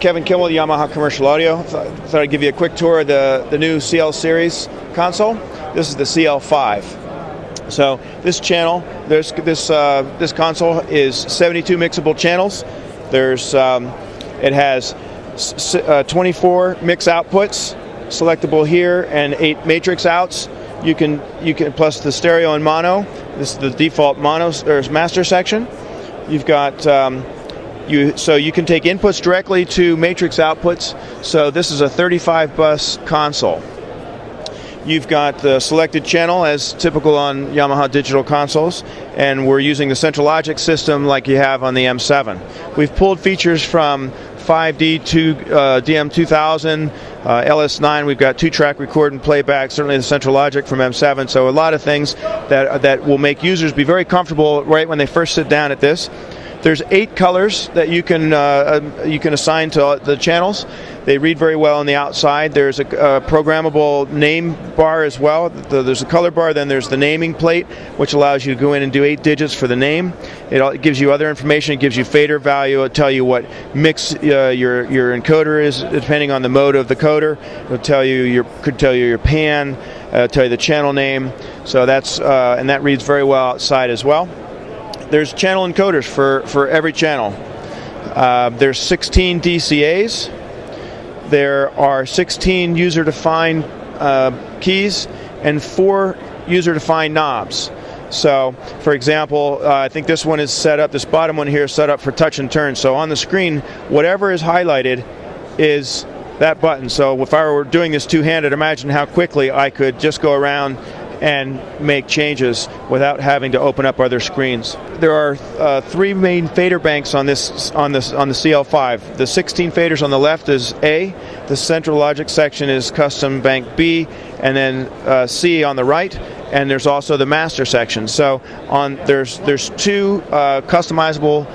Kevin Kimmel, Yamaha Commercial Audio. Thought I'd give you a quick tour of the new CL series console. This is the CL5. So this channel, this console is 72 mixable channels. It has 24 mix outputs, selectable here, and 8 matrix outs. You can plus the stereo and mono. This is the default mono or master section. You've got so you can take inputs directly to matrix outputs. So this is a 35 bus console. You've got the selected channel as typical on Yamaha digital consoles, and we're using the central logic system like you have on the M7. We've pulled features from 5D to DM2000, LS9. We've got 2-track record and playback, certainly the central logic from M7. So a lot of things that will make users be very comfortable right when they first sit down at this. There's 8 colors that you can assign to the channels. They read very well on the outside. There's a programmable name bar as well. There's a color bar, then there's the naming plate, which allows you to go in and do 8 digits for the name. It gives you other information. It gives you fader value. It'll tell you what mix your encoder is, depending on the mode of the coder. It'll tell you could tell you your pan, tell you the channel name. So that's and that reads very well outside as well. There's channel encoders for every channel. There's 16 DCAs. There are 16 user-defined keys and 4 user-defined knobs. So, for example, I think this one is set up, this bottom one here is set up for touch and turn. So on the screen, whatever is highlighted is that button. So if I were doing this two-handed, imagine how quickly I could just go around and make changes without having to open up other screens. There are 3 main fader banks on the CL5. The 16 faders on the left is A, the central logic section is custom bank B, and then C on the right, and there's also the master section. So there's 2 customizable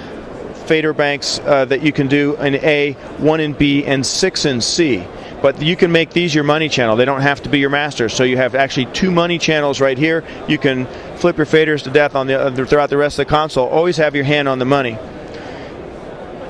fader banks that you can do in A, 1 in B, and 6 in C. But you can make these your money channel. They don't have to be your master. So you have actually 2 money channels right here. You can flip your faders to death on throughout the rest of the console. Always have your hand on the money.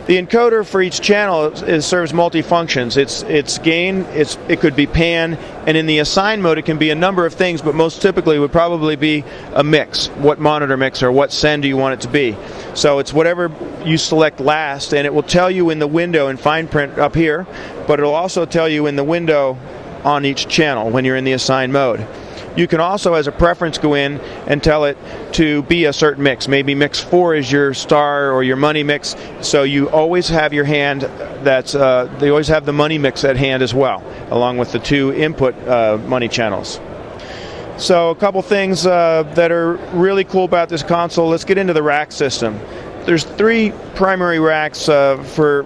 The encoder for each channel serves multi-functions. It's gain, it could be pan, and in the assign mode it can be a number of things, but most typically would probably be a mix. What monitor mix or what send do you want it to be? So it's whatever you select last, and it will tell you in the window in fine print up here, but it'll also tell you in the window on each channel when you're in the assign mode. You can also, as a preference, go in and tell it to be a certain mix. Maybe mix 4 is your star or your money mix. So you always have your hand. They always have the money mix at hand as well, along with the 2 input money channels. So a couple things that are really cool about this console. Let's get into the rack system. There's 3 primary racks for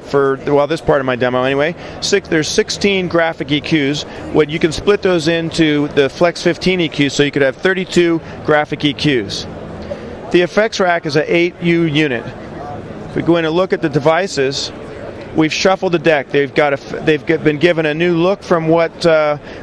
this part of my demo anyway. There's 16 graphic EQs. You can split those into the Flex 15 EQs, so you could have 32 graphic EQs. The effects rack is an 8U unit. If we go in and look at the devices, we've shuffled the deck. They've been given a new look from what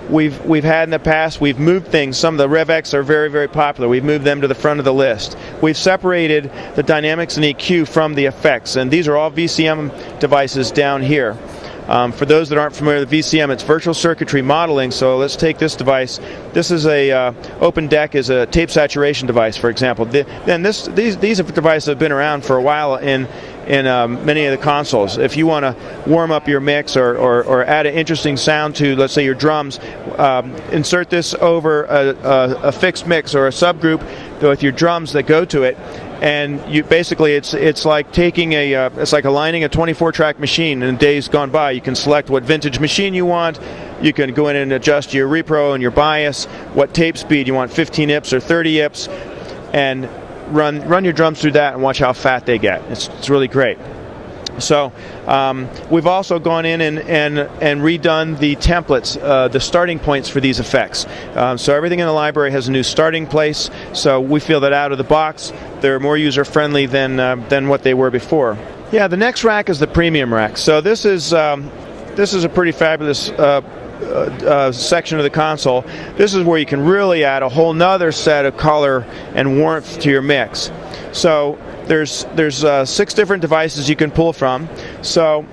we've had in the past. We've moved things. Some of the RevX are very, very popular. We've moved them to the front of the list. We've separated the dynamics and EQ from the effects, and these are all VCM devices down here. For those that aren't familiar with VCM, it's virtual circuitry modeling. So let's take this device. This is a Open Deck is a tape saturation device, for example. These devices have been around for a while in many of the consoles. If you want to warm up your mix or add an interesting sound to, let's say, your drums, insert this over a fixed mix or a subgroup with your drums that go to it. And you basically, it's like taking it's like aligning a 24-track machine in days gone by. You can select what vintage machine you want. You can go in and adjust your repro and your bias, what tape speed you want, 15 IPS or 30 IPS, and run your drums through that and watch how fat they get. It's really great. So we've also gone in and redone the templates, the starting points for these effects. So everything in the library has a new starting place. So we feel that out of the box, they're more user-friendly than what they were before. Yeah, the next rack is the premium rack. So this is a pretty fabulous section of the console. This is where you can really add a whole nother set of color and warmth to your mix. So there's 6 different devices you can pull from. So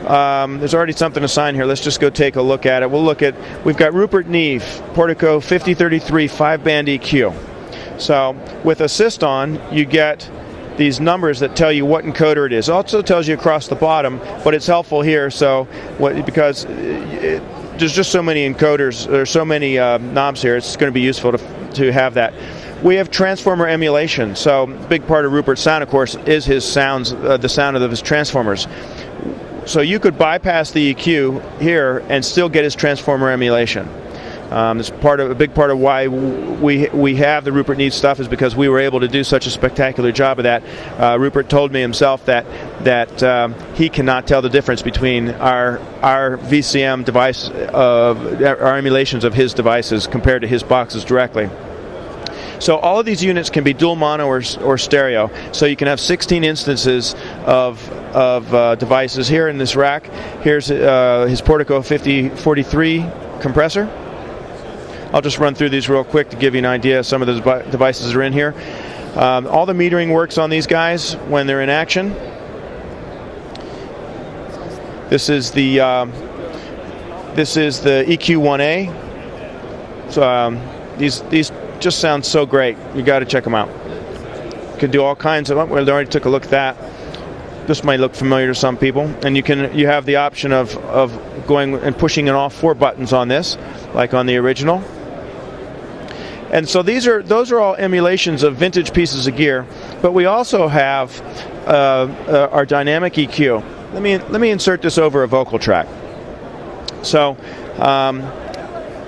there's already something assigned here. Let's just go take a look at it. We've got Rupert Neve, Portico 5033 5-band EQ. So with Assist on, you get these numbers that tell you what encoder it is. It also tells you across the bottom, but it's helpful here. So because there's just so many encoders, there's so many knobs here, it's going to be useful to have that. We have transformer emulation. So a big part of Rupert's sound, of course, is his sounds, the sound of his transformers. So you could bypass the EQ here and still get his transformer emulation. It's a big part of why we have the Rupert Neve stuff is because we were able to do such a spectacular job of that. Rupert told me himself that he cannot tell the difference between our VCM device, our emulations of his devices compared to his boxes directly. So all of these units can be dual mono or stereo. So you can have 16 instances of devices here in this rack. Here's his Portico 5043 compressor. I'll just run through these real quick to give you an idea of some of the devices that are in here. All the metering works on these guys when they're in action. This is the EQ1A. So these just sound so great. You got to check them out. You can do all kinds of. Well, I already took a look at that. This might look familiar to some people, and you have the option of going and pushing in all 4 buttons on this, like on the original. And so those are all emulations of vintage pieces of gear, but we also have our dynamic EQ. Let me insert this over a vocal track. So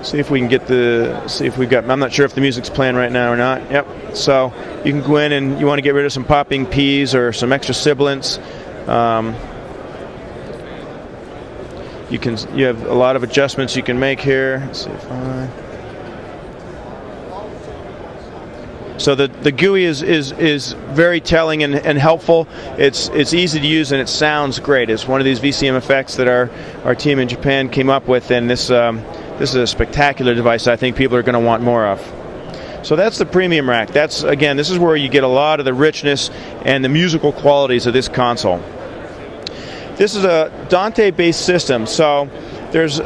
see if we can see if we've got. I'm not sure if the music's playing right now or not. Yep. So you can go in and you want to get rid of some popping P's or some extra sibilants. You have a lot of adjustments you can make here. Let's see if So the GUI is very telling and helpful. It's easy to use and it sounds great. It's one of these VCM effects that our team in Japan came up with, and this is a spectacular device I think people are going to want more of. So that's the premium rack. This is where you get a lot of the richness and the musical qualities of this console. This is a Dante-based system. So there's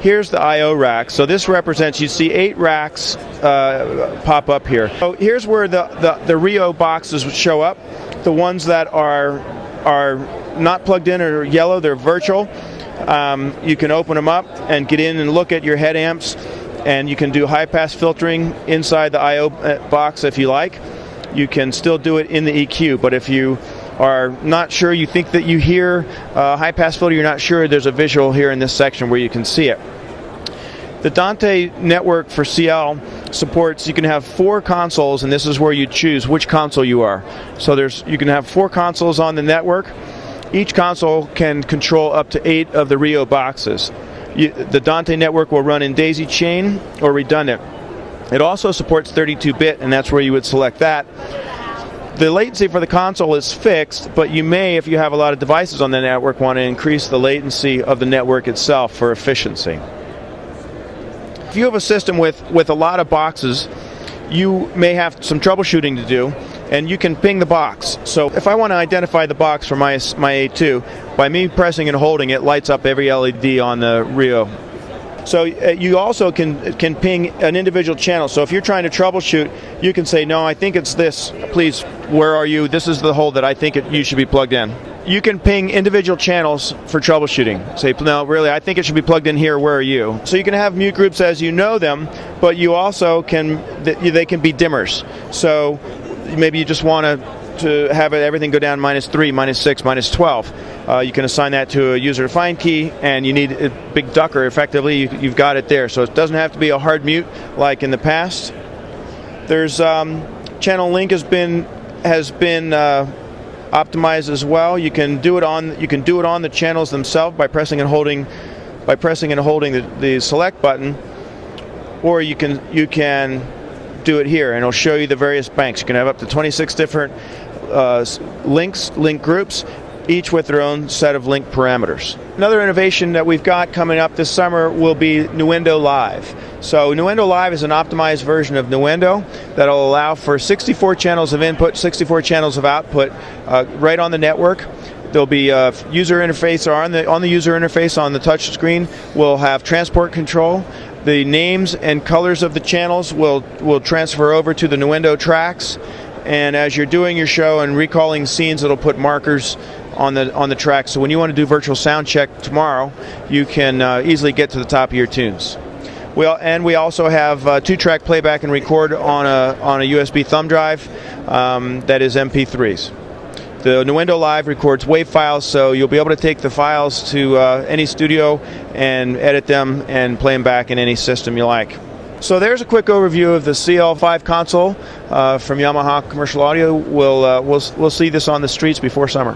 here's the I/O rack. So this represents, you see 8 racks pop up here. So here's where the Rio boxes show up. The ones that are not plugged in or yellow, they're virtual. You can open them up and get in and look at your head amps, and you can do high-pass filtering inside the I/O box if you like. You can still do it in the EQ, but if you are not sure, you think that you hear high-pass filter, you're not sure, there's a visual here in this section where you can see it. The Dante network for CL supports, you can have 4 consoles, and this is where you choose which console you are. So you can have 4 consoles on the network. Each console can control up to 8 of the Rio boxes. The Dante network will run in daisy chain or redundant. It also supports 32-bit, and that's where you would select that. The latency for the console is fixed, but you may, if you have a lot of devices on the network, want to increase the latency of the network itself for efficiency. If you have a system with a lot of boxes, you may have some troubleshooting to do, and you can ping the box. So if I want to identify the box for my A2, by me pressing and holding it, lights up every LED on the Rio. So you also can ping an individual channel. So if you're trying to troubleshoot, you can say, no, I think it's this. Please, where are you? This is the hole that I think you should be plugged in. You can ping individual channels for troubleshooting. Say, no, really, I think it should be plugged in here. Where are you? So you can have mute groups as you know them, but you also they can be dimmers. So maybe you just want to have everything go down -3, -6, -12. You can assign that to a user-defined key, and you need a big ducker. Effectively, you've got it there. So it doesn't have to be a hard mute like in the past. There's channel link has been optimized as well. You can do it on the channels themselves by pressing and holding the select button, or you can do it here, and it'll show you the various banks. You can have up to 26 different link groups, each with their own set of link parameters. Another innovation that we've got coming up this summer will be Nuendo Live. So Nuendo Live is an optimized version of Nuendo that will allow for 64 channels of input, 64 channels of output right on the network. There'll be a user interface, or on the user interface on the touch screen, we'll have transport control. The names and colors of the channels will transfer over to the Nuendo tracks, and as you're doing your show and recalling scenes, it'll put markers on the track. So when you want to do virtual sound check tomorrow, you can easily get to the top of your tunes. We also have 2-track playback and record on a USB thumb drive that is MP3s. The Nuendo Live records WAV files, so you'll be able to take the files to any studio and edit them and play them back in any system you like. So there's a quick overview of the CL5 console from Yamaha Commercial Audio. We'll see this on the streets before summer.